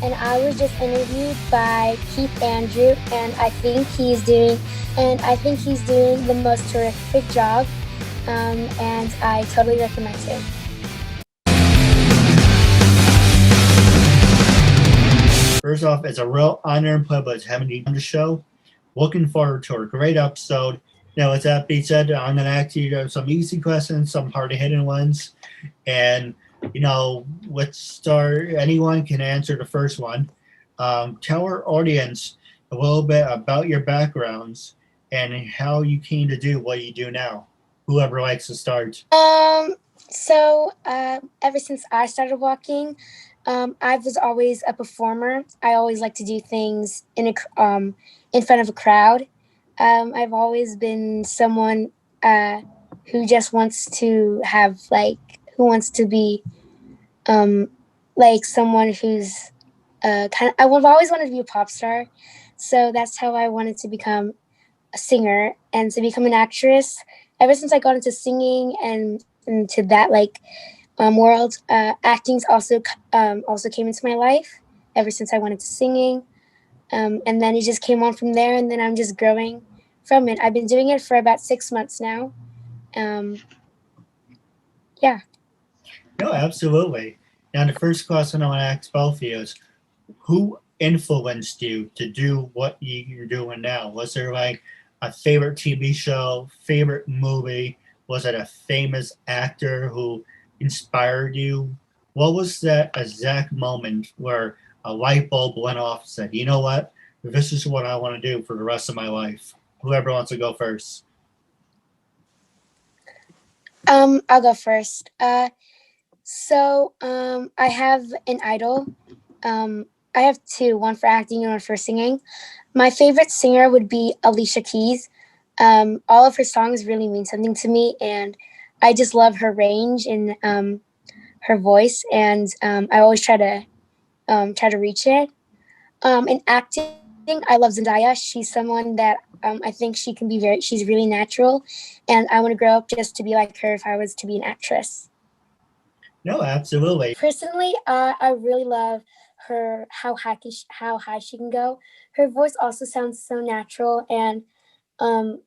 and I was just interviewed by Keith Andrew, and I think he's doing the most terrific job, and I totally recommend him. First off, it's a real honor and privilege having you on the show. Looking forward to a great episode. Now, with that being said, I'm going to ask you some easy questions, some hard-hitting ones, and let's start. Anyone can answer the first one. Tell our audience a little bit about your backgrounds and how you came to do what you do now. Whoever likes to start. Ever since I started walking, I was always a performer. I always like to do things in front of a crowd. I've always been someone who just wants to who wants to be someone who's I've always wanted to be a pop star. So that's how I wanted to become a singer and to become an actress. Ever since I got into singing and into that world, acting also came into my life. Ever since I went into singing, and then it just came on from there, and then I'm just growing from it. I've been doing it for about 6 months now. Yeah. No, absolutely. Now, the first question I want to ask both of you is, who influenced you to do what you're doing now? Was there like a favorite TV show, favorite movie? Was it a famous actor who inspired you? What was that exact moment where a light bulb went off and said, you know what? This is what I want to do for the rest of my life. Whoever wants to go first. I'll go first. I have an idol. I have two, one for acting and one for singing. My favorite singer would be Alicia Keys. All of her songs really mean something to me, and I just love her range and her voice, and I always try to reach it. In acting, I love Zendaya. She's someone that I think she's really natural, and I want to grow up just to be like her if I was to be an actress. No, absolutely. Personally, I really love how high she can go. Her voice also sounds so natural, and um,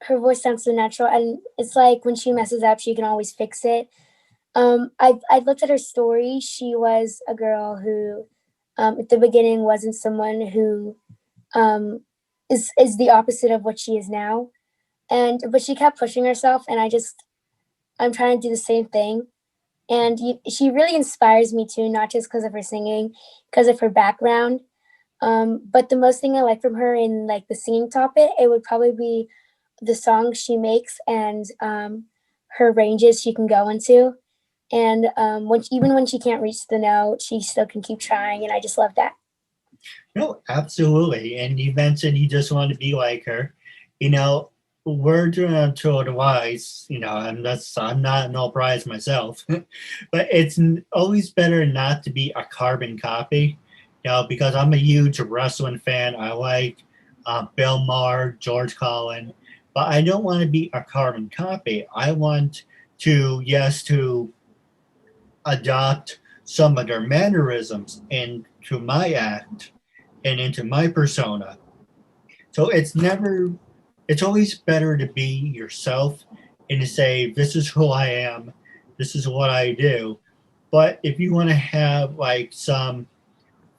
it's like when she messes up, she can always fix it. I looked at her story. She was a girl who, at the beginning, wasn't someone who is the opposite of what she is now, but she kept pushing herself, and I'm trying to do the same thing. And she really inspires me too, not just because of her singing, because of her background. But the most thing I like from her in like the singing topic, it would probably be the songs she makes and her ranges she can go into. And even when she can't reach the note, she still can keep trying, and I just love that. No, absolutely. And you mentioned you just want to be like her. You know, we're doing a tour to wise. I'm not no prize myself, but it's always better not to be a carbon copy. Because I'm a huge wrestling fan. I like Bill Maher, George Collin, but I don't want to be a carbon copy. I want to adopt some of their mannerisms into my act and into my persona. So it's always better to be yourself and to say, this is who I am, this is what I do. But if you want to have like some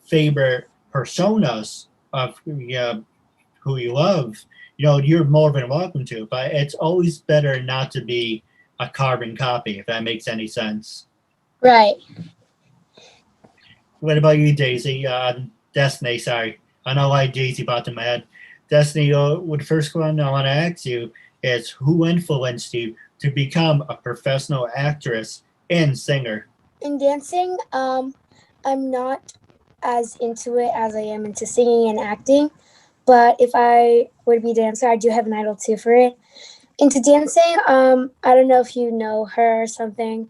favorite personas of who you love, you're more than welcome to. But it's always better not to be a carbon copy, if that makes any sense. Right. What about you, Daisy? Destiny, sorry. I know why Daisy popped in my head. Destiny, the first one I want to ask you is, who influenced you to become a professional actress and singer? In dancing, I'm not as into it as I am into singing and acting. But if I were to be a dancer, I do have an idol too for it. Into dancing, I don't know if you know her or something.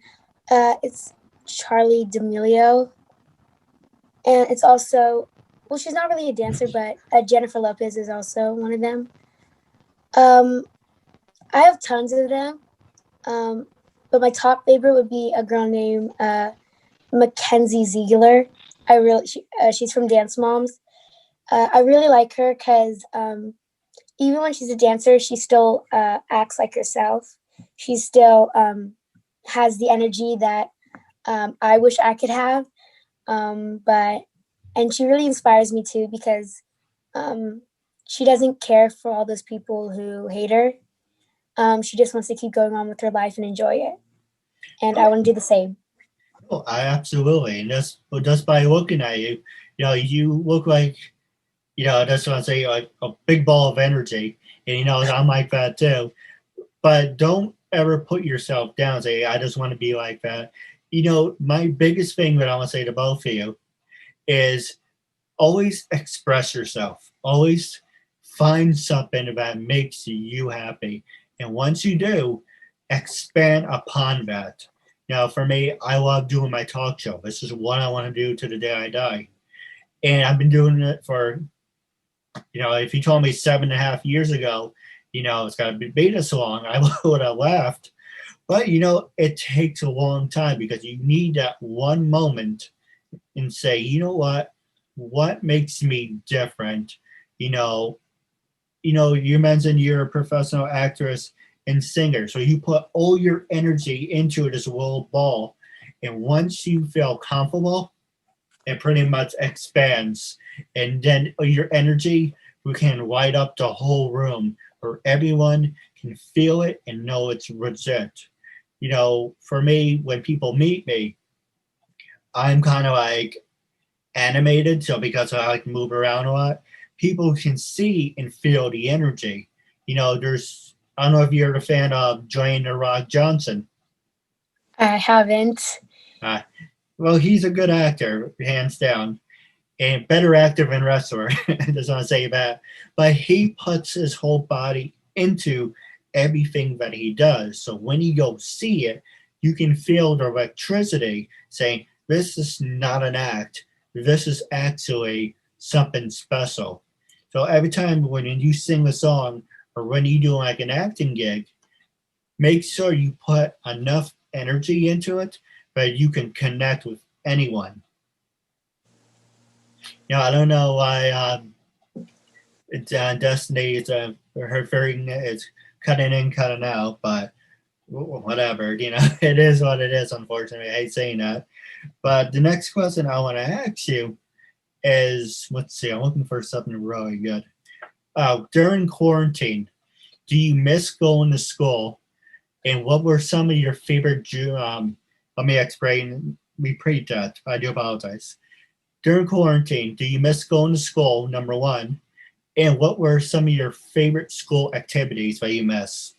It's Charlie D'Amelio. And it's also, well, she's not really a dancer, but Jennifer Lopez is also one of them. I have tons of them. But my top favorite would be a girl named Mackenzie Ziegler. she's from Dance Moms. I really like her because even when she's a dancer, she still acts like herself. She still has the energy that I wish I could have. But and she really inspires me too because um, she doesn't care for all those people who hate her. She just wants to keep going on with her life and enjoy it. And I Oh, want to do the same. oh, I absolutely. And just by looking at you, you look like, that's what I say, like a big ball of energy. And I'm like that too. But don't ever put yourself down. Say, I just want to be like that. My biggest thing that I want to say to both of you is always express yourself. Always find something that makes you happy. And once you do, expand upon that. Now, for me, I love doing my talk show. This is what I want to do to the day I die. And I've been doing it for, if you told me 7.5 years ago, it's got to be this long, I would have laughed. But, it takes a long time because you need that one moment and say, what makes me different? You know, you mentioned you're a professional actress and singer, so you put all your energy into this little ball, and once you feel comfortable, it pretty much expands, and then your energy can light up the whole room, where everyone can feel it and know it's legit. For me, when people meet me, I'm kind of like animated, so because I like to move around a lot, people can see and feel the energy. I don't know if you're a fan of Dwayne the Rock Johnson. I haven't. Uh, well, he's a good actor, hands down, and better actor than wrestler. I just want to say that. But he puts his whole body into everything that he does. So when you go see it, you can feel the electricity saying, this is not an act. This is actually something special. So every time when you sing a song or when you do like an acting gig, make sure you put enough energy into it that you can connect with anyone. I don't know why it's Destiny. It's her very it's cutting in, cutting out, but whatever. It is what it is. Unfortunately, I hate saying that. But the next question I want to ask you is, let's see, I'm looking for something really good. During quarantine, do you miss going to school? And what were some of your favorite? Let me explain. Repeat that. I do apologize. During quarantine, do you miss going to school? Number one. And what were some of your favorite school activities that you miss?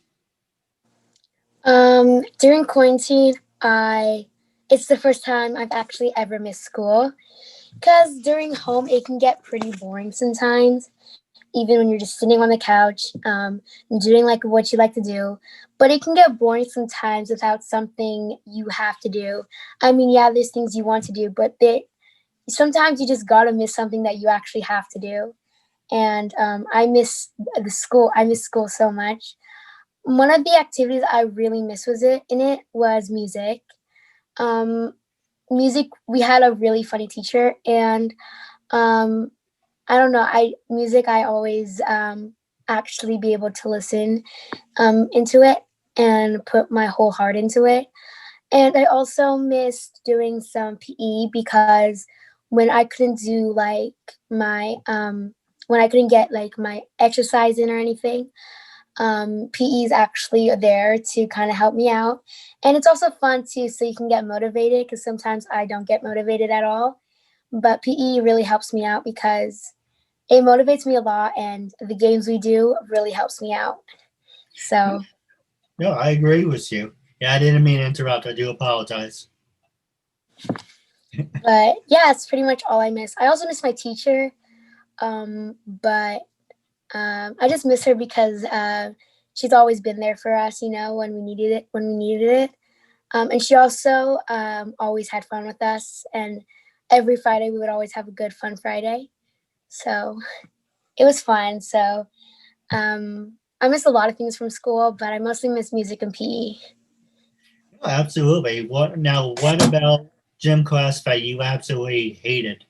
During quarantine, I it's the first time I've actually ever missed school because during home it can get pretty boring sometimes, even when you're just sitting on the couch, doing like what you like to do. But it can get boring sometimes without something you have to do. I mean, yeah, there's things you want to do, but sometimes you just gotta miss something that you actually have to do. And I miss the school. I miss school so much. One of the activities I really miss was music. Um, music. We had a really funny teacher, and um, I don't know. I music. I always actually be able to listen into it and put my whole heart into it. And I also missed doing some PE because when I couldn't do like my when I couldn't get like my exercise in or anything, PE is actually there to kind of help me out. And it's also fun too, so you can get motivated because sometimes I don't get motivated at all. But PE really helps me out because it motivates me a lot, and the games we do really helps me out. So, No, I agree with you. Yeah, I didn't mean to interrupt. I do apologize. but yeah, it's pretty much all I miss. I also miss my teacher, but I just miss her because she's always been there for us, when we needed it. And she also always had fun with us. And every Friday we would always have a good fun Friday. So it was fun. So I miss a lot of things from school, but I mostly miss music and PE. Absolutely. What now? What about gym class that you absolutely hated?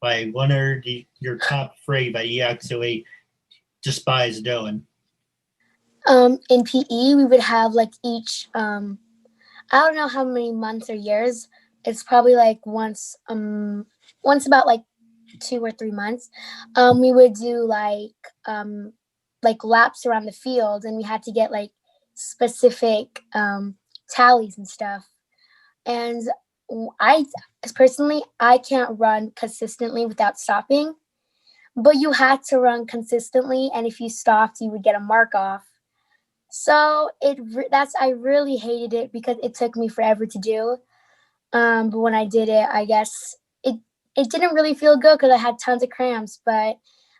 Like one of your top three that you actually despise doing? In PE, we would have like each, I don't know how many months or years. It's probably like once about like 2 or 3 months. We would do like laps around the field, and we had to get like specific tallies and stuff. And I personally, I can't run consistently without stopping, but you had to run consistently, and if you stopped, you would get a mark off. So that's I really hated it because it took me forever to do. But when I did it, I guess it didn't really feel good because I had tons of cramps. But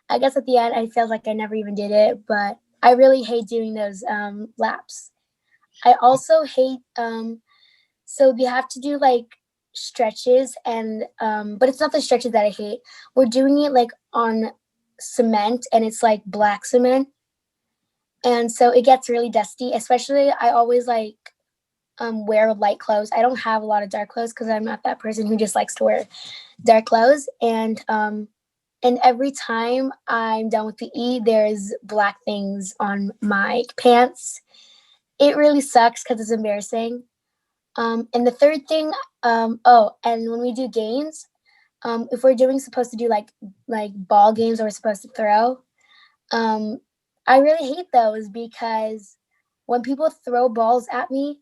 I guess at the end, I felt like I never even did it. But I really hate doing those laps. I also hate so we have to do like stretches, and but it's not the stretches that I hate. We're doing it like on cement, and it's like black cement, and so it gets really dusty. Especially, I always like wear light clothes. I don't have a lot of dark clothes because I'm not that person who just likes to wear dark clothes. And every time I'm done with PE, there's black things on my pants. It really sucks because it's embarrassing. And the third thing, oh, and when we do games, if we're doing supposed to do like ball games or we're supposed to throw, um, I really hate those because when people throw balls at me,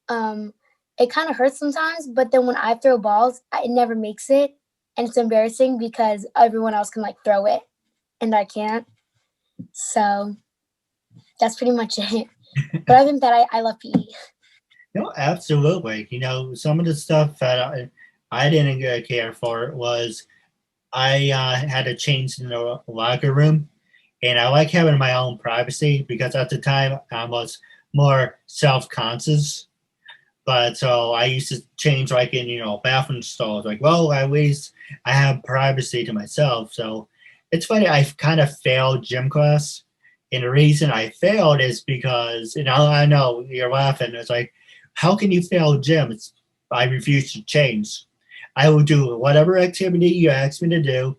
um, it kind of hurts sometimes. But then when I throw balls, it never makes it, and it's embarrassing because everyone else can like throw it, and I can't. So that's pretty much it. But other than that, I love PE. No, absolutely. Some of the stuff that I didn't care for was I had to change in the locker room, and I like having my own privacy because at the time I was more self-conscious. But so I used to change like in bathroom stalls. Like, well, at least I have privacy to myself. So it's funny. I kind of failed gym class, and the reason I failed is because I know you're laughing. It's like, how can you fail gym? I refuse to change. I will do whatever activity you ask me to do.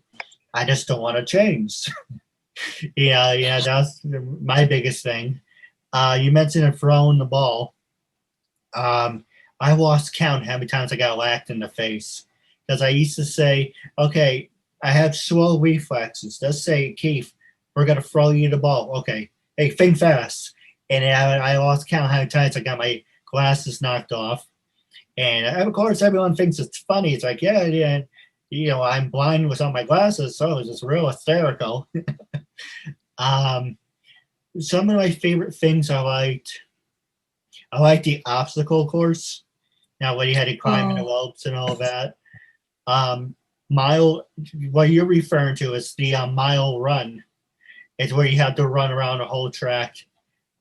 I just don't want to change. Yeah, that's my biggest thing. You mentioned throwing the ball. Um, I lost count how many times I got whacked in the face because I used to say, okay, I have slow reflexes. Let's say, Keith, we're going to throw you the ball. Okay, hey, think fast. And I lost count how many times I got my glasses knocked off. And of course, everyone thinks it's funny. It's like, yeah, I'm blind without my glasses, so it's just real hysterical. um, some of my favorite things I liked the obstacle course. Now, when you had to climb in the Oh, ropes and all that. Um, mile, what you're referring to is the mile run. It's where you have to run around the whole track.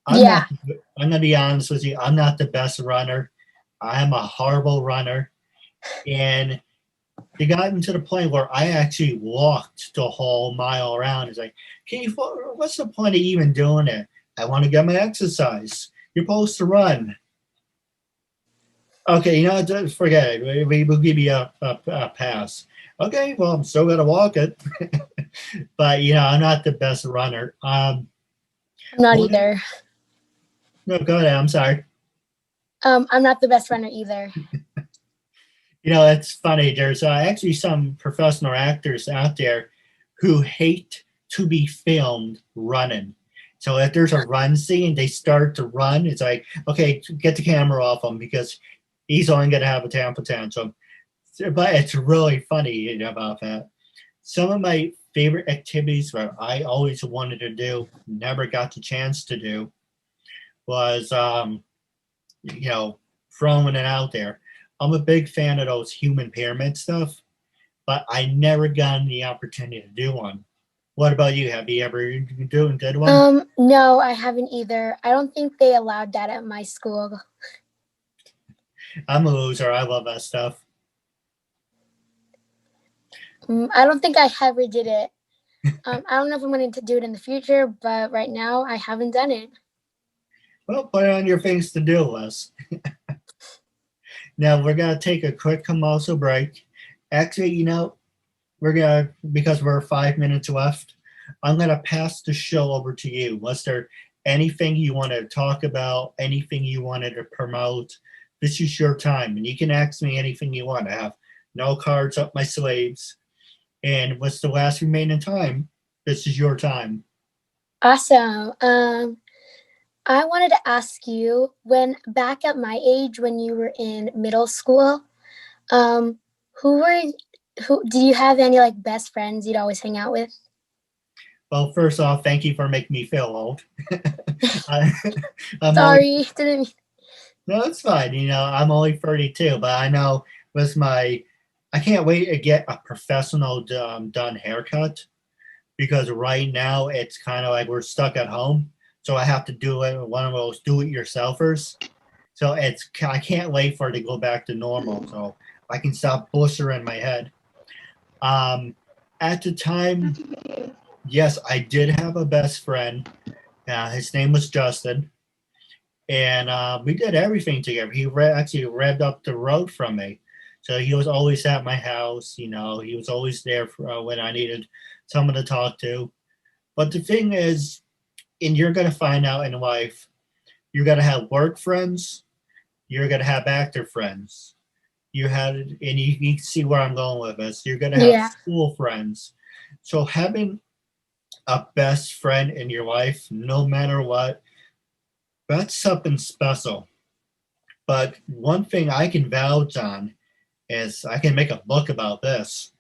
I'm yeah. not. I'm gonna be honest with you. I'm not the best runner. I'm a horrible runner, and it got to the point where I actually walked the whole mile around. It's like, Keith, what's the point of even doing it? I want to get my exercise. You're supposed to run. Okay, just forget it. Will give you a pass. Okay, well, I'm still gonna walk it, but I'm not the best runner. I'm not What? either. No, go ahead. I'm sorry. I'm not the best runner either. It's funny. There's actually some professional actors out there who hate to be filmed running. So if there's a run scene, they start to run. It's like, okay, get the camera off him because he's only going to have a temper tantrum. But it's really funny about that. Some of my favorite activities that I always wanted to do, never got the chance to do, was you know, throwing it out there. I'm a big fan of those human pyramid stuff, but I never gotten the opportunity to do one. What about you? Have you ever did one? No, I haven't either. I don't think they allowed that at my school. I'm a loser. I love that stuff. I don't think I ever did it. I don't know if I'm going to do it in the future, but right now I haven't done it. Well, put it on your things to do list. Now we're gonna take a quick commercial break. Actually, we're gonna because we're 5 minutes left. I'm gonna pass the show over to you. Was there anything you want to talk about? Anything you wanted to promote? This is your time, and you can ask me anything you want. I have no cards up my sleeves. And what's the last remaining time? This is your time. Awesome. I wanted to ask you, when back at my age, when you were in middle school, um, who were who? Do you have any like best friends you'd always hang out with? Well, first off, thank you for making me feel old. I, I'm only Sorry, didn't mean. no, it's fine. I'm only 32, but I know with my, I can't wait to get a professional done haircut because right now it's kind of like we're stuck at home, so I have to do it with one of those do-it-yourselfers. So I can't wait for it to go back to normal, so I can stop blistering my head. Um, at the time, yes, I did have a best friend. His name was Justin, and we did everything together. He actually read up the road from me, so he was always at my house. He was always there for, when I needed someone to talk to. But the thing is, and you're gonna find out in life, you're gonna have work friends, you're gonna have actor friends. You had, and you can see where I'm going with this. You're gonna have Yeah, school friends. So having a best friend in your life, no matter what, that's something special. But one thing I can vouch on is I can make a book about this.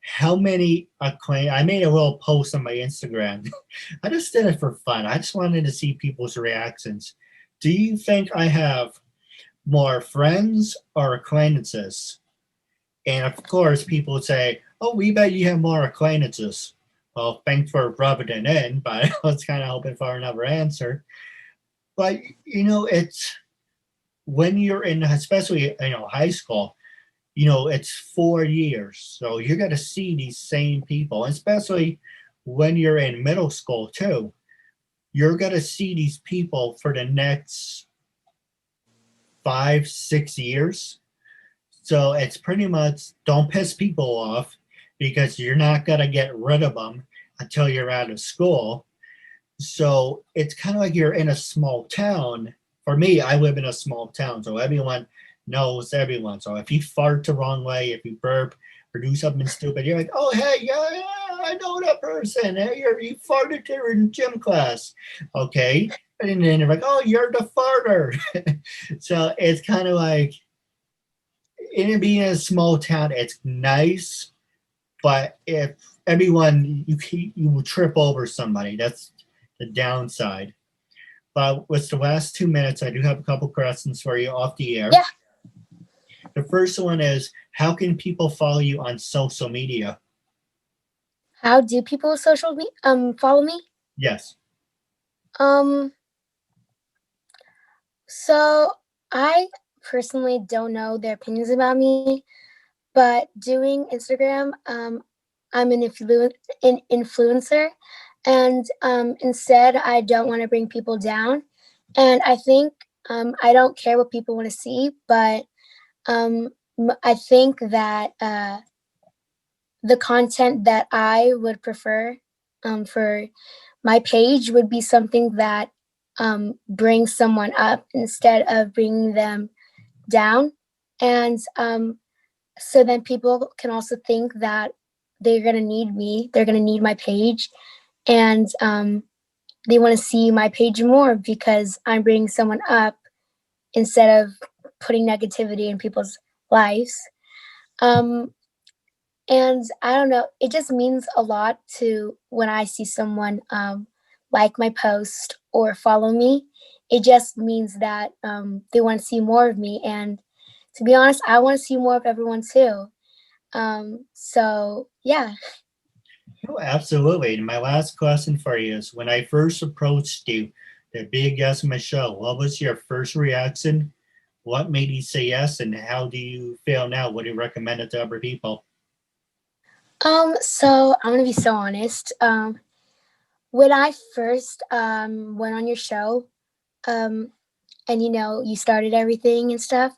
How many acclaim? I made a little post on my Instagram. I just did it for fun. I just wanted to see people's reactions. Do you think I have more friends or acquaintances? And of course, people would say, "Oh, we bet you have more acquaintances." Well, thanks for rubbing it in, but I was kind of hoping for another answer. But it's when you're in, especially high school. It's 4 years, so you're gonna see these same people, especially when you're in middle school too. You're gonna see these people for the next 5, 6 years. So it's pretty much don't piss people off because you're not gonna get rid of them until you're out of school. So it's kind of like you're in a small town. For me, I live in a small town, so everyone knows everyone. So if you fart the wrong way, if you burp or do something stupid, you're like, "Oh, hey, yeah, yeah, I know that person. Hey, you farted there in gym class." Okay. And then they're like, "Oh, you're the farter." So it's kind of like, in being a small town, it's nice, but if everyone, you will trip over somebody. That's the downside. But with the last 2 minutes, I do have a couple questions for you off the air. yeah. The first one is, how can people follow you on social media? How do people social me follow me? Yes. Um, so I personally don't know their opinions about me, but doing Instagram, I'm an influencer, and instead I don't want to bring people down, and I think I don't care what people want to see, but I think that the content that I would prefer for my page would be something that brings someone up instead of bringing them down. And so then people can also think that they're going to need me, they're going to need my page, and they want to see my page more because I'm bringing someone up instead of putting negativity in people's lives. Um, And I don't know, it just means a lot to when I see someone like my post or follow me. It just means that they want to see more of me. And to be honest, I want to see more of everyone too. So, yeah. Oh, absolutely. And my last question for you is, when I first approached you to be a guest on my show, what was your first reaction? What made you say yes? And how do you feel now? Would you recommend it to other people? So I'm gonna be so honest. When I first went on your show, um, and you started everything and stuff,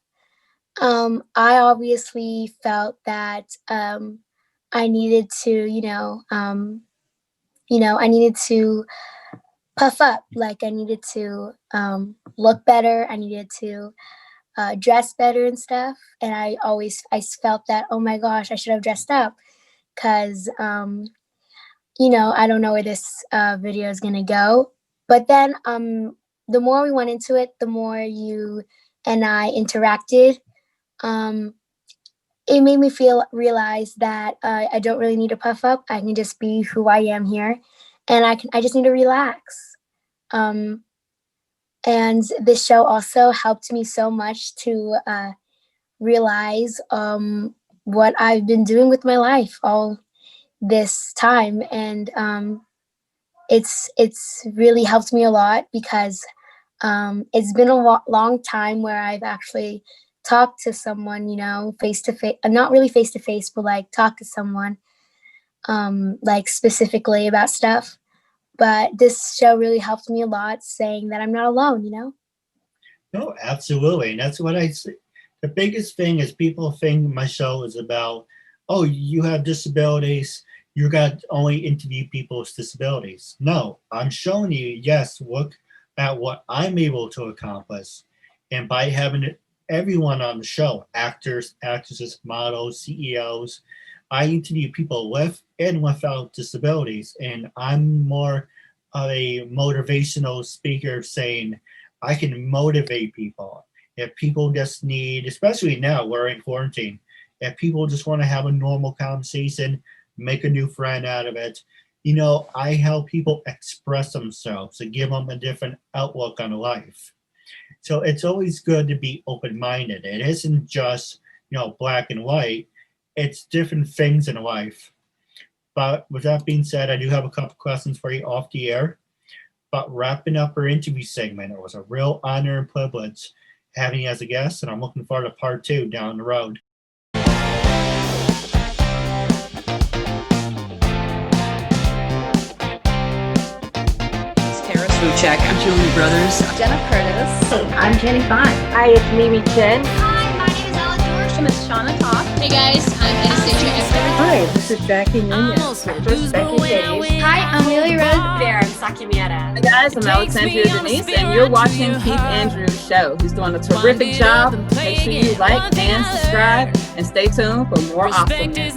I obviously felt that I needed to, I needed to puff up. Like I needed to look better. I needed to dress better and stuff. And I felt that, oh my gosh, I should have dressed up because I don't know where this video is gonna go. But then the more we went into it, the more you and I interacted. Um, it made me realize that I don't really need to puff up. I can just be who I am here, and I just need to relax. Um, and this show also helped me so much to realize what I've been doing with my life all this time, and it's really helped me a lot because it's been a long time where I've actually talked to someone, face to face, not really face to face, but like talk to someone, like specifically about stuff. But this show really helped me a lot, saying that I'm not alone. No, absolutely. And that's what I say. The biggest thing is people think my show is about, oh, you have disabilities, you got to only interview people with disabilities. No, I'm showing you, yes, look at what I'm able to accomplish. And by having everyone on the show, actors, actresses, models, CEOs, I interview people with and without disabilities. And I'm more of a motivational speaker saying, I can motivate people. If people just need, especially now we're in quarantine, if people just want to have a normal conversation, make a new friend out of it, I help people express themselves and give them a different outlook on life. So it's always good to be open-minded. It isn't just, black and white. It's different things in life. But with that being said, I do have a couple questions for you off the air. But wrapping up our interview segment, it was a real honor and privilege having you as a guest, and I'm looking forward to part 2 down the road. Check. I'm Julie Brothers. Jenna Curtis. I'm Jenny Fine. Hi, it's Mimi Chen. Hi, my name is Ella George. I'm Shauna Toth. Hey guys, I'm Anastasia Esther. Hi, this is Jackie Nunez. This Becky Days. Hi, I'm Lily Rose Bear. I'm Saki Mieta. Hey guys, I'm Alexandria Denise, and you're watching Keith Andrews' show. He's doing a terrific job. Make sure you like and subscribe, and stay tuned for more awesomeness.